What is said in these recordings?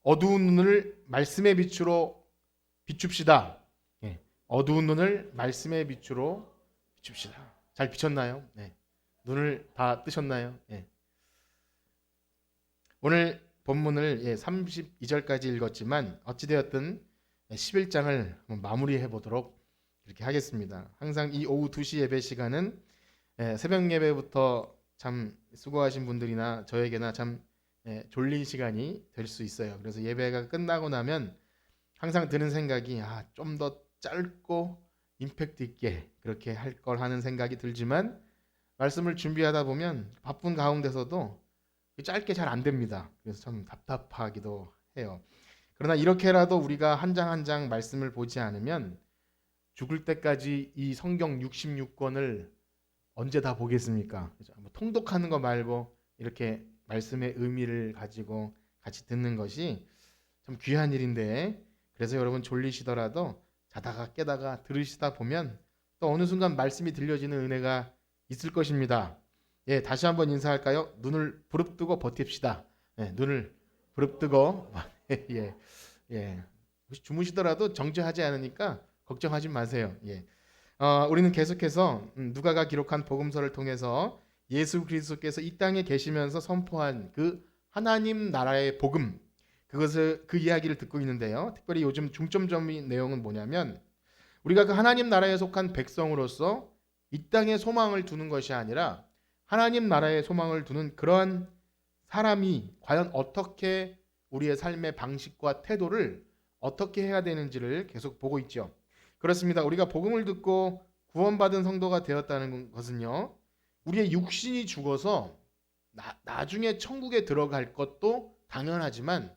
어두운 눈을 말씀의 빛으로 비춥시다. 예. 어두운 눈을 말씀의 빛으로 비춥시다. 잘 비쳤나요? 네. 눈을 다 뜨셨나요? 예. 오늘 본문을 32절까지 읽었지만 어찌되었든 11장을 마무리해 보도록 이렇게 하겠습니다. 항상 이 오후 2시 예배 시간은 새벽 예배부터 참 수고하신 분들이나 저에게나 참 졸린 시간이 될 수 있어요. 그래서 예배가 끝나고 나면 항상 드는 생각이 좀 더 짧고 임팩트 있게 그렇게 할 걸 하는 생각이 들지만 말씀을 준비하다 보면 바쁜 가운데서도 짧게 잘 안 됩니다. 그래서 참 답답하기도 해요. 그러나 이렇게라도 우리가 한 장 한 장 말씀을 보지 않으면 죽을 때까지 이 성경 66권을 언제 다 보겠습니까? 통독하는 거 말고 이렇게 말씀의 의미를 가지고 같이 듣는 것이 참 귀한 일인데, 그래서 여러분 졸리시더라도 자다가 깨다가 들으시다 보면 또 어느 순간 말씀이 들려지는 은혜가 있을 것입니다. 다시 한번 인사할까요? 눈을 부릅뜨고 버팁시다. 눈을 부릅뜨고 예, 예. 혹시 주무시더라도 정죄하지 않으니까 걱정하지 마세요. 우리는 계속해서 누가가 기록한 복음서를 통해서 예수 그리스도께서 이 땅에 계시면서 선포한 그 하나님 나라의 복음, 그 이야기를 듣고 있는데요. 특별히 요즘 중점적인 내용은 뭐냐면 우리가 그 하나님 나라에 속한 백성으로서 이 땅에 소망을 두는 것이 아니라 하나님 나라에 소망을 두는 그러한 사람이 과연 어떻게 우리의 삶의 방식과 태도를 어떻게 해야 되는지를 계속 보고 있죠. 그렇습니다. 우리가 복음을 듣고 구원받은 성도가 되었다는 것은요, 우리의 육신이 죽어서 나중에 천국에 들어갈 것도 당연하지만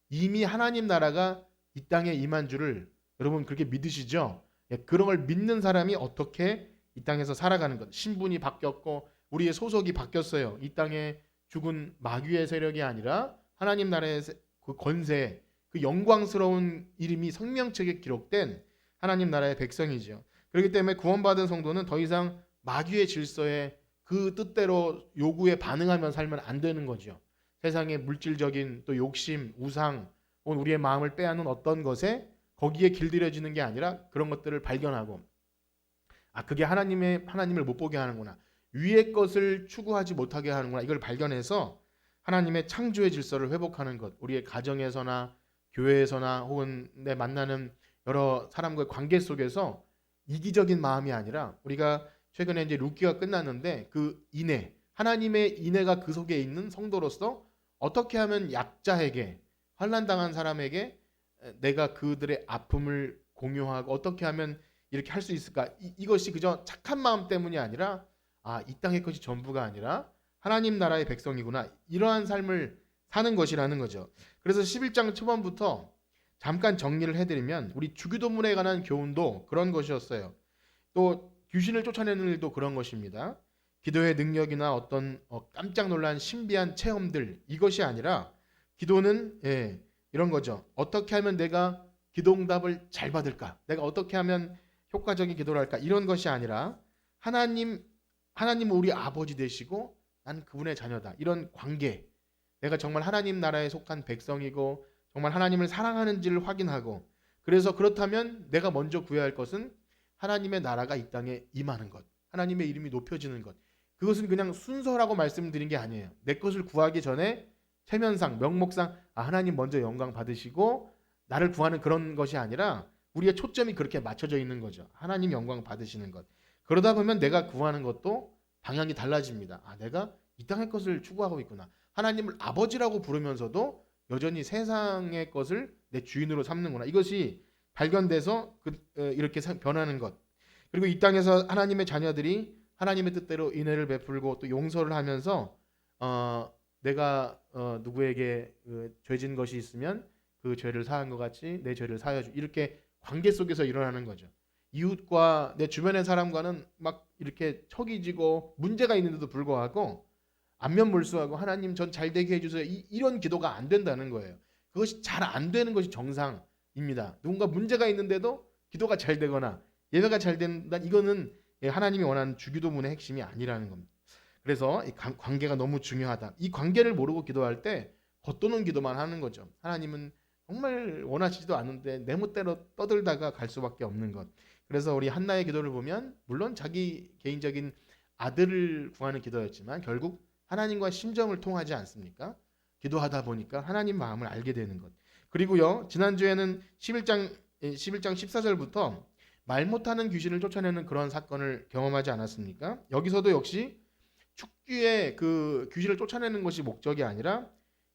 이미 하나님 나라가 이 땅에 임한 줄을 여러분 그렇게 믿으시죠? 그런 걸 믿는 사람이 어떻게 이 땅에서 살아가는 것, 신분이 바뀌었고 우리의 소속이 바뀌었어요. 이 땅에 죽은 마귀의 세력이 아니라 하나님 나라의 그 권세, 그 영광스러운 이름이 성명책에 기록된 하나님 나라의 백성이죠. 그렇기 때문에 구원받은 성도는 더 이상 마귀의 질서에 그 뜻대로 요구에 반응하며 살면 안 되는 거죠. 세상의 물질적인 또 욕심, 우상, 혹은 우리의 마음을 빼앗는 어떤 것에 거기에 길들여지는 게 아니라 그런 것들을 발견하고 그게 하나님을 못 보게 하는구나. 위의 것을 추구하지 못하게 하는구나. 이걸 발견해서 하나님의 창조의 질서를 회복하는 것. 우리의 가정에서나 교회에서나 혹은 내 만나는 여러 사람과의 관계 속에서 이기적인 마음이 아니라 우리가 최근에 이제 룻기가 끝났는데 그 인애, 하나님의 인애가 그 속에 있는 성도로서 어떻게 하면 약자에게, 환난 당한 사람에게 내가 그들의 아픔을 공유하고 어떻게 하면 이렇게 할 수 있을까? 이것이 그저 착한 마음 때문이 아니라 이 땅의 것이 전부가 아니라 하나님 나라의 백성이구나. 이러한 삶을 사는 것이라는 거죠. 그래서 11장 초반부터 잠깐 정리를 해드리면 우리 주기도문에 관한 교훈도 그런 것이었어요. 또 귀신을 쫓아내는 일도 그런 것입니다. 기도의 능력이나 어떤 깜짝 놀란 신비한 체험들, 이것이 아니라 기도는 이런 거죠. 어떻게 하면 내가 기도응답을 잘 받을까? 내가 어떻게 하면 효과적인 기도를 할까? 이런 것이 아니라 하나님은 우리 아버지 되시고 난 그분의 자녀다. 이런 관계, 내가 정말 하나님 나라에 속한 백성이고 정말 하나님을 사랑하는지를 확인하고, 그래서 그렇다면 내가 먼저 구해야 할 것은 하나님의 나라가 이 땅에 임하는 것, 하나님의 이름이 높여지는 것. 그것은 그냥 순서라고 말씀드린 게 아니에요. 내 것을 구하기 전에 체면상, 명목상 하나님 먼저 영광 받으시고 나를 구하는 그런 것이 아니라 우리의 초점이 그렇게 맞춰져 있는 거죠. 하나님 영광 받으시는 것. 그러다 보면 내가 구하는 것도 방향이 달라집니다. 내가 이 땅의 것을 추구하고 있구나. 하나님을 아버지라고 부르면서도 여전히 세상의 것을 내 주인으로 삼는구나. 이것이 발견돼서 이렇게 변하는 것. 그리고 이 땅에서 하나님의 자녀들이 하나님의 뜻대로 인애를 베풀고 또 용서를 하면서 내가 누구에게 죄진 것이 있으면 그 죄를 사한 것 같이 내 죄를 사여주. 이렇게 관계 속에서 일어나는 거죠. 이웃과 내 주변의 사람과는 막 이렇게 척이 지고 문제가 있는데도 불구하고 안면몰수하고 하나님 전 잘 되게 해주세요. 이런 기도가 안 된다는 거예요. 그것이 잘 안 되는 것이 정상입니다. 누군가 문제가 있는데도 기도가 잘 되거나 예배가 잘 된다, 이거는 하나님이 원하는 주기도문의 핵심이 아니라는 겁니다. 그래서 이 관계가 너무 중요하다. 이 관계를 모르고 기도할 때 겉도는 기도만 하는 거죠. 하나님은 정말 원하시지도 않은데 내 멋대로 떠들다가 갈 수밖에 없는 것. 그래서 우리 한나의 기도를 보면 물론 자기 개인적인 아들을 구하는 기도였지만 결국 하나님과 심정을 통하지 않습니까? 기도하다 보니까 하나님 마음을 알게 되는 것. 그리고요, 지난주에는 11장 14절부터 말 못하는 귀신을 쫓아내는 그런 사건을 경험하지 않았습니까? 여기서도 역시 축기에 그 귀신을 쫓아내는 것이 목적이 아니라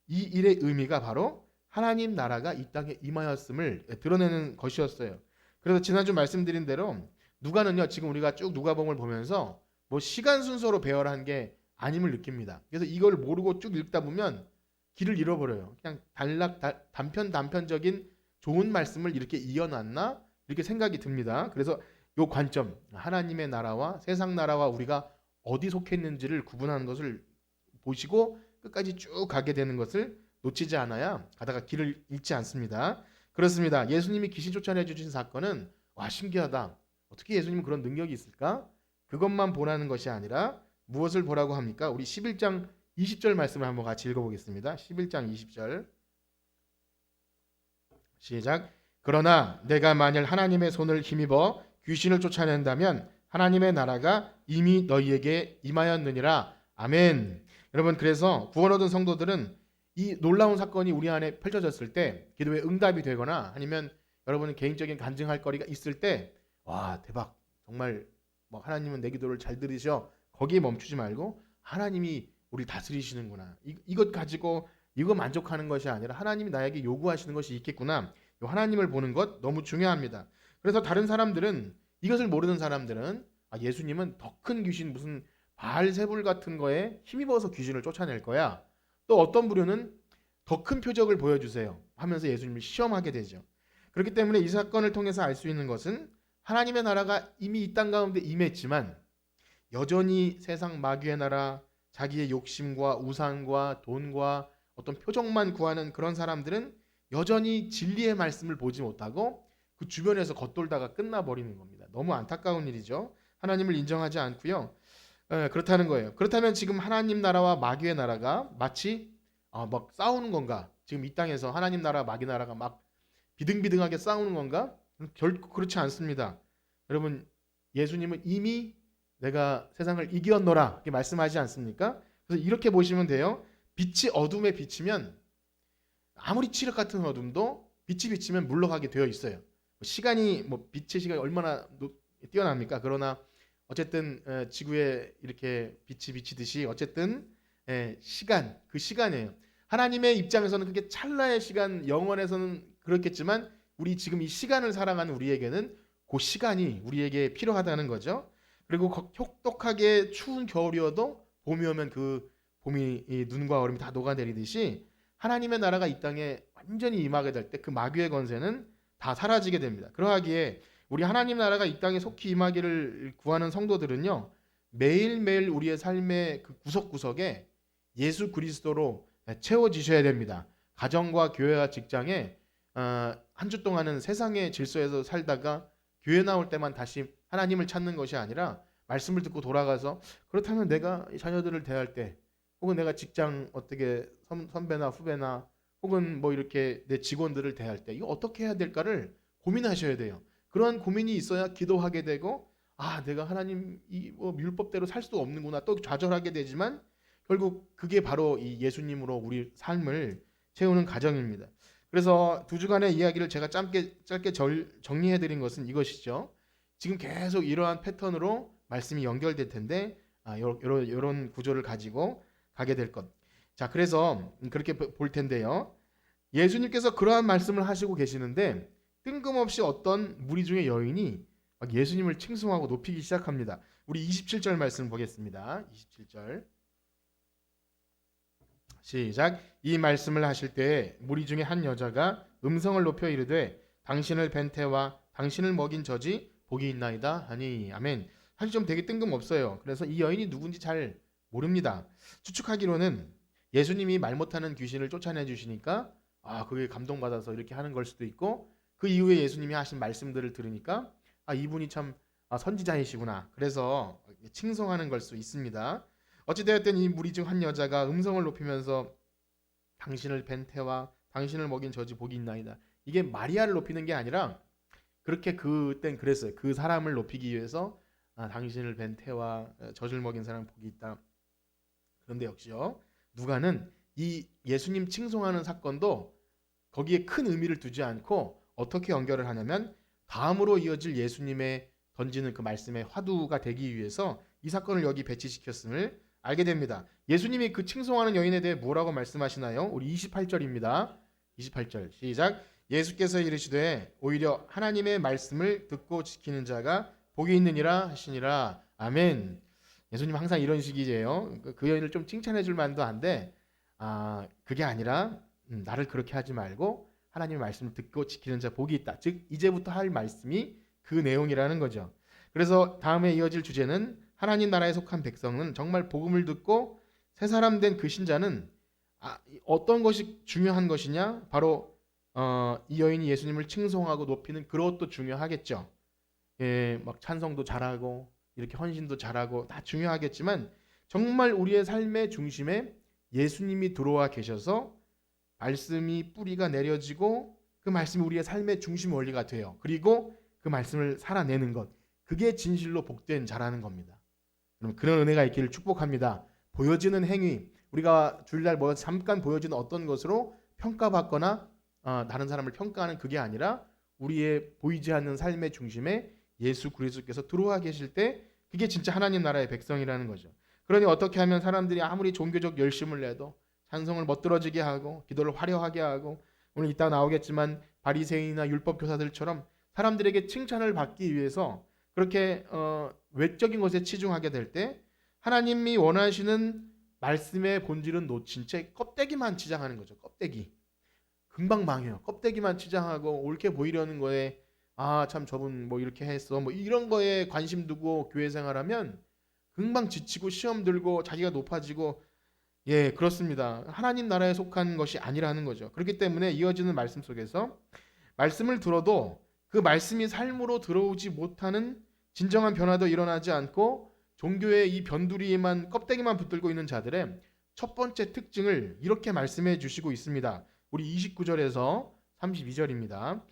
이 일의 의미가 바로 하나님 나라가 이 땅에 임하였음을 드러내는 것이었어요. 그래서 지난주 말씀드린 대로 누가는요, 지금 우리가 쭉 누가복음을 보면서 뭐 시간 순서로 배열한 게 아님을 느낍니다. 그래서 이걸 모르고 쭉 읽다 보면 길을 잃어버려요. 그냥 단편적인 좋은 말씀을 이렇게 이어놨나 이렇게 생각이 듭니다. 그래서 요 관점, 하나님의 나라와 세상 나라와 우리가 어디 속했는지를 구분하는 것을 보시고 끝까지 쭉 가게 되는 것을 놓치지 않아야 가다가 길을 잃지 않습니다. 그렇습니다. 예수님이 귀신 쫓아내 주신 사건은 와 신기하다. 어떻게 예수님은 그런 능력이 있을까? 그것만 보라는 것이 아니라 무엇을 보라고 합니까? 우리 11장 20절 말씀을 한번 같이 읽어보겠습니다. 11장 20절 시작. 그러나 내가 만일 하나님의 손을 힘입어 귀신을 쫓아낸다면 하나님의 나라가 이미 너희에게 임하였느니라. 아멘. 여러분, 그래서 구원 얻은 성도들은 이 놀라운 사건이 우리 안에 펼쳐졌을 때 기도에 응답이 되거나 아니면 여러분 개인적인 간증할 거리가 있을 때 와 대박 정말 뭐 하나님은 내 기도를 잘 들으셔 거기에 멈추지 말고 하나님이 우리를 다스리시는구나 이것 가지고 이거 만족하는 것이 아니라 하나님이 나에게 요구하시는 것이 있겠구나 이 하나님을 보는 것 너무 중요합니다. 그래서 다른 사람들은 이것을 모르는 사람들은 예수님은 더 큰 귀신 무슨 바알세불 같은 거에 힘입어서 귀신을 쫓아낼 거야. 또 어떤 부류는 더 큰 표적을 보여주세요 하면서 예수님을 시험하게 되죠. 그렇기 때문에 이 사건을 통해서 알 수 있는 것은 하나님의 나라가 이미 이 땅 가운데 임했지만 여전히 세상 마귀의 나라, 자기의 욕심과 우상과 돈과 어떤 표적만 구하는 그런 사람들은 여전히 진리의 말씀을 보지 못하고 그 주변에서 겉돌다가 끝나버리는 겁니다. 너무 안타까운 일이죠. 하나님을 인정하지 않고요. 그렇다는 거예요. 그렇다면 지금 하나님 나라와 마귀의 나라가 마치 막 싸우는 건가? 지금 이 땅에서 하나님 나라, 마귀 나라가 막 비등비등하게 싸우는 건가? 결코 그렇지 않습니다. 여러분, 예수님은 이미 내가 세상을 이기었노라 이렇게 말씀하지 않습니까? 그래서 이렇게 보시면 돼요. 빛이 어둠에 비치면 아무리 칠흑 같은 어둠도 빛이 비치면 물러가게 되어 있어요. 시간이 뭐 빛의 시간이 얼마나 뛰어납니까? 그러나 어쨌든 지구에 이렇게 빛이 비치듯이 어쨌든 시간 그 시간이에요. 하나님의 입장에서는 그게 찰나의 시간, 영원에서는 그렇겠지만 우리 지금 이 시간을 살아가는 우리에게는 그 시간이 우리에게 필요하다는 거죠. 그리고 혹독하게 추운 겨울이어도 봄이 오면 그 봄이 이 눈과 얼음이 다 녹아내리듯이 하나님의 나라가 이 땅에 완전히 임하게 될 때 그 마귀의 권세는 다 사라지게 됩니다. 그러하기에 우리 하나님 나라가 이 땅에 속히 임하기를 구하는 성도들은요. 매일매일 우리의 삶의 그 구석구석에 예수 그리스도로 채워지셔야 됩니다. 가정과 교회와 직장에 한 주 동안은 세상의 질서에서 살다가 교회 나올 때만 다시 하나님을 찾는 것이 아니라 말씀을 듣고 돌아가서 그렇다면 내가 자녀들을 대할 때 혹은 내가 직장 어떻게 선배나 후배나 혹은 뭐 이렇게 내 직원들을 대할 때 이거 어떻게 해야 될까를 고민하셔야 돼요. 그러한 고민이 있어야 기도하게 되고 내가 하나님 이뭐 율법대로 살 수도 없는구나 또 좌절하게 되지만 결국 그게 바로 이 예수님으로 우리 삶을 채우는 과정입니다. 그래서 두 주간의 이야기를 제가 짧게 정리해 드린 것은 이것이죠. 지금 계속 이러한 패턴으로 말씀이 연결될 텐데 이런 구조를 가지고 가게 될 것. 자, 그래서 그렇게 볼 텐데요. 예수님께서 그러한 말씀을 하시고 계시는데 뜬금없이 어떤 무리 중의 여인이 막 예수님을 칭송하고 높이기 시작합니다. 우리 27절 말씀 보겠습니다. 27절 시작. 이 말씀을 하실 때에 무리 중에 한 여자가 음성을 높여 이르되 당신을 뵌 태와 당신을 먹인 저지 복이 있나이다 하니. 아멘. 사실 좀 되게 뜬금없어요. 그래서 이 여인이 누군지 잘 모릅니다. 추측하기로는 예수님이 말 못하는 귀신을 쫓아내 주시니까 그게 감동받아서 이렇게 하는 걸 수도 있고 그 이후에 예수님이 하신 말씀들을 들으니까 이분이 참 선지자이시구나. 그래서 칭송하는 걸 수 있습니다. 어찌되었든 이 무리 중 한 여자가 음성을 높이면서 당신을 뵌 태와 당신을 먹인 저지 복이 있나이다. 이게 마리아를 높이는 게 아니라 그렇게 그땐 그랬어요. 그 사람을 높이기 위해서 당신을 뵌 태와 젖을 먹인 사람 복이 있다. 그런데 역시요. 누가는 이 예수님 칭송하는 사건도 거기에 큰 의미를 두지 않고 어떻게 연결을 하냐면 다음으로 이어질 예수님의 던지는 그 말씀의 화두가 되기 위해서 이 사건을 여기 배치시켰음을 알게 됩니다. 예수님이 그 칭송하는 여인에 대해 뭐라고 말씀하시나요? 우리 28절입니다. 28절 시작. 예수께서 이르시되 오히려 하나님의 말씀을 듣고 지키는 자가 복이 있느니라 하시니라. 아멘. 예수님 항상 이런 식이에요. 그 여인을 좀 칭찬해 줄 만도 한데 그게 아니라 나를 그렇게 하지 말고 하나님의 말씀을 듣고 지키는 자 복이 있다. 즉 이제부터 할 말씀이 그 내용이라는 거죠. 그래서 다음에 이어질 주제는 하나님 나라에 속한 백성은 정말 복음을 듣고 새 사람 된 그 신자는 어떤 것이 중요한 것이냐? 바로 이 여인이 예수님을 칭송하고 높이는 그것도 중요하겠죠. 예, 막 찬송도 잘하고 이렇게 헌신도 잘하고 다 중요하겠지만 정말 우리의 삶의 중심에 예수님이 들어와 계셔서 말씀이 뿌리가 내려지고 그 말씀이 우리의 삶의 중심 원리가 돼요. 그리고 그 말씀을 살아내는 것, 그게 진실로 복된 자라는 겁니다. 그럼 그런 은혜가 있기를 축복합니다. 보여지는 행위, 우리가 주일날 잠깐 보여지는 어떤 것으로 평가받거나 다른 사람을 평가하는 그게 아니라 우리의 보이지 않는 삶의 중심에 예수 그리스도께서 들어와 계실 때 그게 진짜 하나님 나라의 백성이라는 거죠. 그러니 어떻게 하면 사람들이 아무리 종교적 열심을 내도 찬송을 멋들어지게 하고 기도를 화려하게 하고 오늘 이따 나오겠지만 바리새인이나 율법 교사들처럼 사람들에게 칭찬을 받기 위해서 그렇게 외적인 것에 치중하게 될 때 하나님이 원하시는 말씀의 본질은 놓친 채 껍데기만 치장하는 거죠. 껍데기. 금방 망해요. 껍데기만 치장하고 옳게 보이려는 거에 참 저분 뭐 이렇게 했어 뭐 이런 거에 관심 두고 교회 생활하면 금방 지치고 시험 들고 자기가 높아지고 예 그렇습니다. 하나님 나라에 속한 것이 아니라는 거죠. 그렇기 때문에 이어지는 말씀 속에서 말씀을 들어도 그 말씀이 삶으로 들어오지 못하는 진정한 변화도 일어나지 않고 종교의 이 변두리에만 껍데기만 붙들고 있는 자들의 첫 번째 특징을 이렇게 말씀해 주시고 있습니다. 우리 29절에서 32절입니다.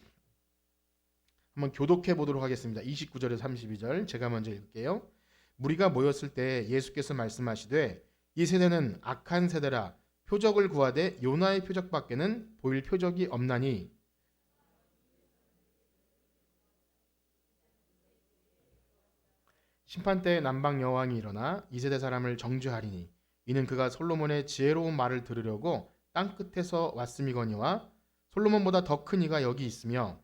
한번 교독해 보도록 하겠습니다. 29절에서 32절 제가 먼저 읽을게요. 무리가 모였을 때 예수께서 말씀하시되 이 세대는 악한 세대라 표적을 구하되 요나의 표적밖에는 보일 표적이 없나니 심판 때에 남방 여왕이 일어나 이 세대 사람을 정죄하리니 이는 그가 솔로몬의 지혜로운 말을 들으려고 땅 끝에서 왔음이거니와 솔로몬보다 더 큰 이가 여기 있으며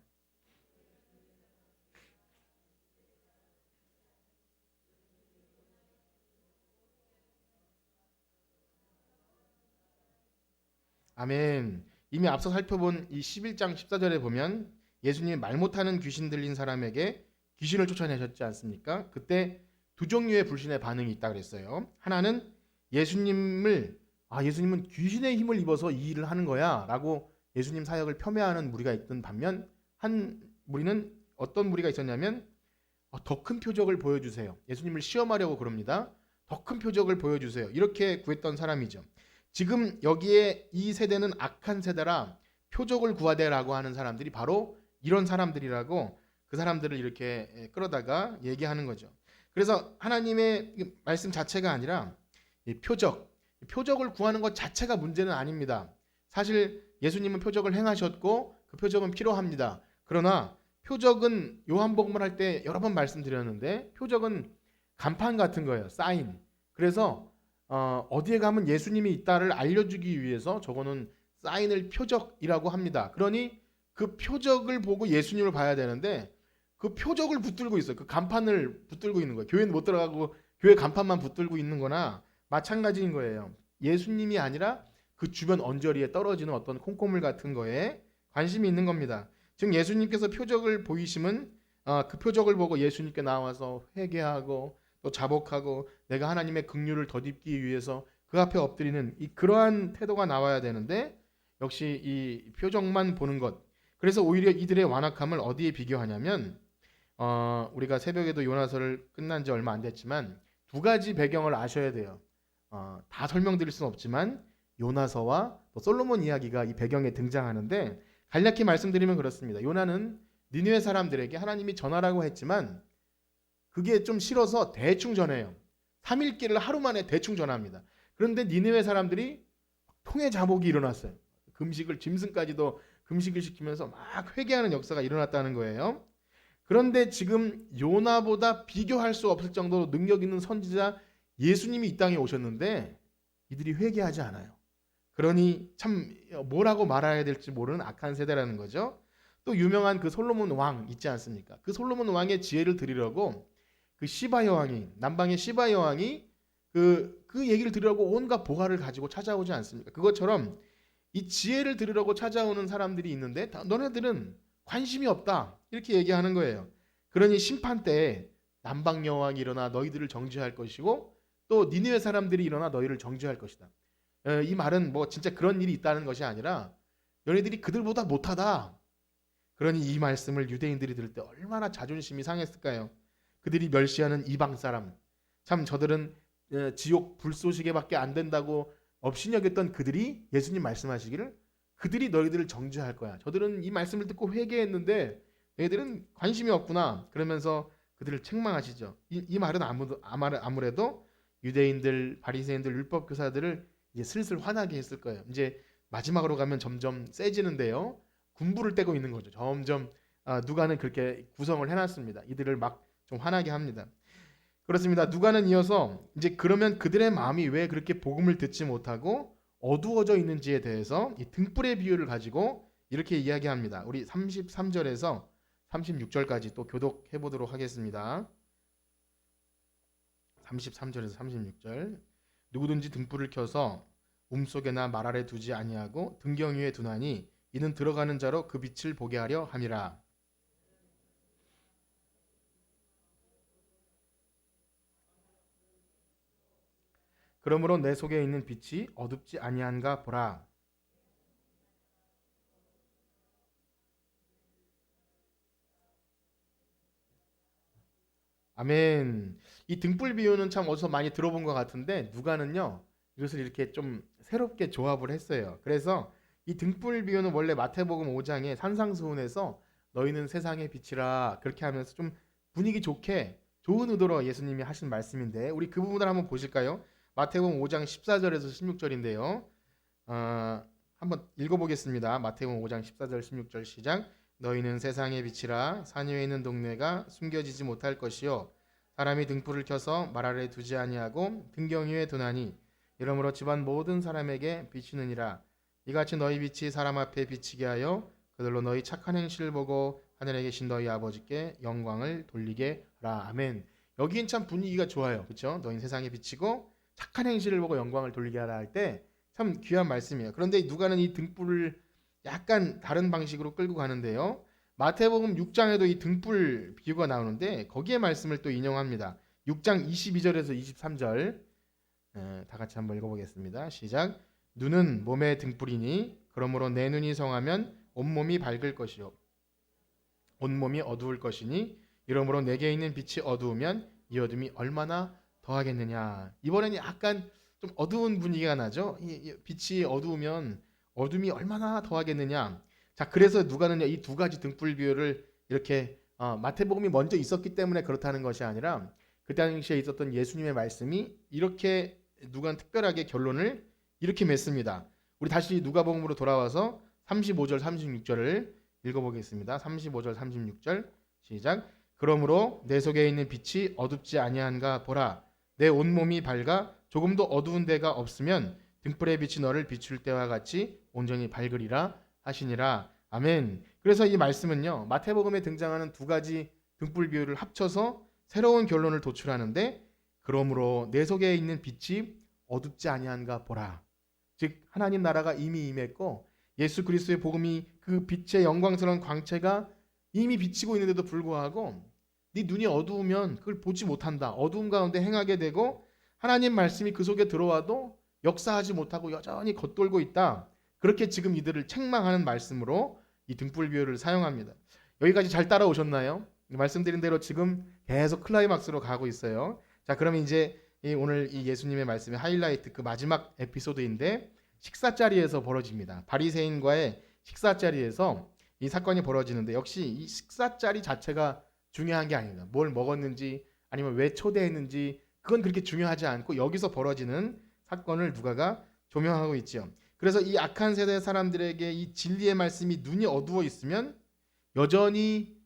아멘. 이미 앞서 살펴본 이 11장 14절에 보면 예수님이 말 못하는 귀신 들린 사람에게 귀신을 쫓아내셨지 않습니까? 그때 두 종류의 불신의 반응이 있다 그랬어요. 하나는 예수님은 귀신의 힘을 입어서 이 일을 하는 거야 라고 예수님 사역을 폄훼하는 무리가 있던 반면 한 무리는 어떤 무리가 있었냐면 더 큰 표적을 보여주세요. 예수님을 시험하려고 그럽니다. 더 큰 표적을 보여주세요. 이렇게 구했던 사람이죠. 지금 여기에 이 세대는 악한 세대라 표적을 구하되라고 하는 사람들이 바로 이런 사람들이라고 그 사람들을 이렇게 끌어다가 얘기하는 거죠. 그래서 하나님의 말씀 자체가 아니라 표적을 구하는 것 자체가 문제는 아닙니다. 사실 예수님은 표적을 행하셨고 그 표적은 필요합니다. 그러나 표적은 요한복음을 할 때 여러 번 말씀드렸는데 표적은 간판 같은 거예요. 사인. 그래서 어디에 가면 예수님이 있다를 알려주기 위해서 저거는 사인을 표적이라고 합니다. 그러니 그 표적을 보고 예수님을 봐야 되는데 그 표적을 붙들고 있어요. 그 간판을 붙들고 있는 거예요. 교회는 못 들어가고 교회 간판만 붙들고 있는 거나 마찬가지인 거예요. 예수님이 아니라 그 주변 언저리에 떨어지는 어떤 콩고물 같은 거에 관심이 있는 겁니다. 즉 예수님께서 표적을 보이심은 그 표적을 보고 예수님께 나와서 회개하고 또 자복하고 내가 하나님의 긍휼을 덧입기 위해서 그 앞에 엎드리는 그러한 태도가 나와야 되는데 역시 이 표적만 보는 것. 그래서 오히려 이들의 완악함을 어디에 비교하냐면 우리가 새벽에도 요나서를 끝난 지 얼마 안 됐지만 두 가지 배경을 아셔야 돼요. 다 설명드릴 수는 없지만 요나서와 또 솔로몬 이야기가 이 배경에 등장하는데, 간략히 말씀드리면 그렇습니다. 요나는 니느웨 사람들에게 하나님이 전하라고 했지만 그게 좀 싫어서 대충 전해요. 3일 길을 하루 만에 대충 전합니다. 그런데 니느웨 사람들이 통해 자복이 일어났어요. 금식을, 짐승까지도 금식을 시키면서 막 회개하는 역사가 일어났다는 거예요. 그런데 지금 요나보다 비교할 수 없을 정도로 능력 있는 선지자 예수님이 이 땅에 오셨는데 이들이 회개하지 않아요. 그러니 참 뭐라고 말해야 될지 모르는 악한 세대라는 거죠. 또 유명한 그 솔로몬 왕 있지 않습니까? 그 솔로몬 왕의 지혜를 드리려고 그 시바 여왕이, 남방의 시바 여왕이 그 얘기를 들으려고 온갖 보화를 가지고 찾아오지 않습니까? 그것처럼 이 지혜를 들으려고 찾아오는 사람들이 있는데 너네들은 관심이 없다, 이렇게 얘기하는 거예요. 그러니 심판 때에 남방 여왕이 일어나 너희들을 정죄할 것이고 또 니느웨 사람들이 일어나 너희를 정죄할 것이다. 이 말은 뭐 진짜 그런 일이 있다는 것이 아니라 너희들이 그들보다 못하다. 그러니 이 말씀을 유대인들이 들을 때 얼마나 자존심이 상했을까요? 그들이 멸시하는 이방 사람, 참 저들은 지옥 불쏘시개밖에 안 된다고 업신여겼던 그들이 예수님 말씀하시기를 그들이 너희들을 정죄할 거야. 저들은 이 말씀을 듣고 회개했는데 너희들은 관심이 없구나. 그러면서 그들을 책망하시죠. 이 말은 아무래도 유대인들, 바리새인들, 율법 교사들을 이제 슬슬 화나게 했을 거예요. 이제 마지막으로 가면 점점 세지는데요. 군부를 떼고 있는 거죠. 점점 누가는 그렇게 구성을 해놨습니다. 이들을 막 좀 화나게 합니다. 그렇습니다. 누가는 이어서 이제 그러면 그들의 마음이 왜 그렇게 복음을 듣지 못하고 어두워져 있는지에 대해서 이 등불의 비유를 가지고 이렇게 이야기합니다. 우리 33절에서 36절까지 또 교독해 보도록 하겠습니다. 33절에서 36절. 누구든지 등불을 켜서 움속에나 말 아래 두지 아니하고 등경 위에 두나니 이는 들어가는 자로 그 빛을 보게 하려 함이라. 그러므로 내 속에 있는 빛이 어둡지 아니한가 보라. 아멘. 이 등불 비유는 참 어디서 많이 들어본 것 같은데 누가는요 이것을 이렇게 좀 새롭게 조합을 했어요. 그래서 이 등불 비유는 원래 마태복음 5장에 산상수훈에서 너희는 세상의 빛이라 그렇게 하면서 좀 분위기 좋게 좋은 의도로 예수님이 하신 말씀인데 우리 그 부분을 한번 보실까요? 마태복음 5장 14절에서 16절인데요. 한번 읽어보겠습니다. 마태복음 5장 14절 16절 시작. 너희는 세상의 빛이라 산 위에 있는 동네가 숨겨지지 못할 것이요 사람이 등불을 켜서 말 아래 두지 아니하고 등경 위에 두나니 이러므로 집안 모든 사람에게 비추느니라. 이같이 너희 빛이 사람 앞에 비치게 하여 그들로 너희 착한 행실을 보고 하늘에 계신 너희 아버지께 영광을 돌리게 하라. 아멘. 여기엔 참 분위기가 좋아요. 그렇죠? 너희는 세상에 비치고 착한 행실을 보고 영광을 돌리게 하라 할 때 참 귀한 말씀이에요. 그런데 누가는 이 등불을 약간 다른 방식으로 끌고 가는데요. 마태복음 6장에도 이 등불 비유가 나오는데 거기에 말씀을 또 인용합니다. 6장 22절에서 23절 다 같이 한번 읽어보겠습니다. 시작. 눈은 몸의 등불이니 그러므로 내 눈이 성하면 온몸이 밝을 것이요 온몸이 어두울 것이니 이러므로 내게 있는 빛이 어두우면 이 어둠이 얼마나 더하겠느냐. 이번에는 약간 좀 어두운 분위기가 나죠. 이 빛이 어두우면 어둠이 얼마나 더하겠느냐. 자, 그래서 누가는 이 두 가지 등불 비유를 이렇게 마태복음이 먼저 있었기 때문에 그렇다는 것이 아니라 그 당시에 있었던 예수님의 말씀이 이렇게 누가는 특별하게 결론을 이렇게 맺습니다. 우리 다시 누가복음으로 돌아와서 35절 36절을 읽어보겠습니다. 35절 36절 시작. 그러므로 내 속에 있는 빛이 어둡지 아니한가 보라. 내 온몸이 밝아 조금도 어두운 데가 없으면 등불의 빛이 너를 비출 때와 같이 온전히 밝으리라 하시니라. 아멘. 그래서 이 말씀은요 마태복음에 등장하는 두 가지 등불 비유를 합쳐서 새로운 결론을 도출하는데 그러므로 내 속에 있는 빛이 어둡지 아니한가 보라. 즉 하나님 나라가 이미 임했고 예수 그리스도의 복음이 그 빛의 영광스러운 광채가 이미 비치고 있는데도 불구하고 네 눈이 어두우면 그걸 보지 못한다. 어두움 가운데 행하게 되고 하나님 말씀이 그 속에 들어와도 역사하지 못하고 여전히 겉돌고 있다. 그렇게 지금 이들을 책망하는 말씀으로 이 등불 비유를 사용합니다. 여기까지 잘 따라오셨나요? 말씀드린 대로 지금 계속 클라이막스로 가고 있어요. 자, 그러면 이제 오늘 이 예수님의 말씀의 하이라이트 그 마지막 에피소드인데 식사 자리에서 벌어집니다. 바리새인과의 식사 자리에서 이 사건이 벌어지는데 역시 이 식사 자리 자체가 중요한 게 아닙니다. 뭘 먹었는지 아니면 왜 초대했는지 그건 그렇게 중요하지 않고 여기서 벌어지는 사건을 누가가 조명하고 있지요. 그래서 이 악한 세대 사람들에게 이 진리의 말씀이 눈이 어두워 있으면 여전히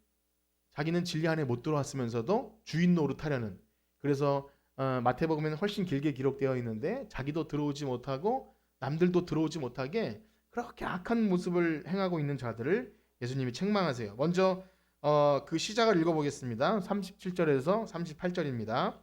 자기는 진리 안에 못 들어왔으면서도 주인 노릇하려는, 그래서 마태복음에는 훨씬 길게 기록되어 있는데 자기도 들어오지 못하고 남들도 들어오지 못하게 그렇게 악한 모습을 행하고 있는 자들을 예수님이 책망하세요. 먼저 그 시작을 읽어보겠습니다. 37절에서 38절입니다.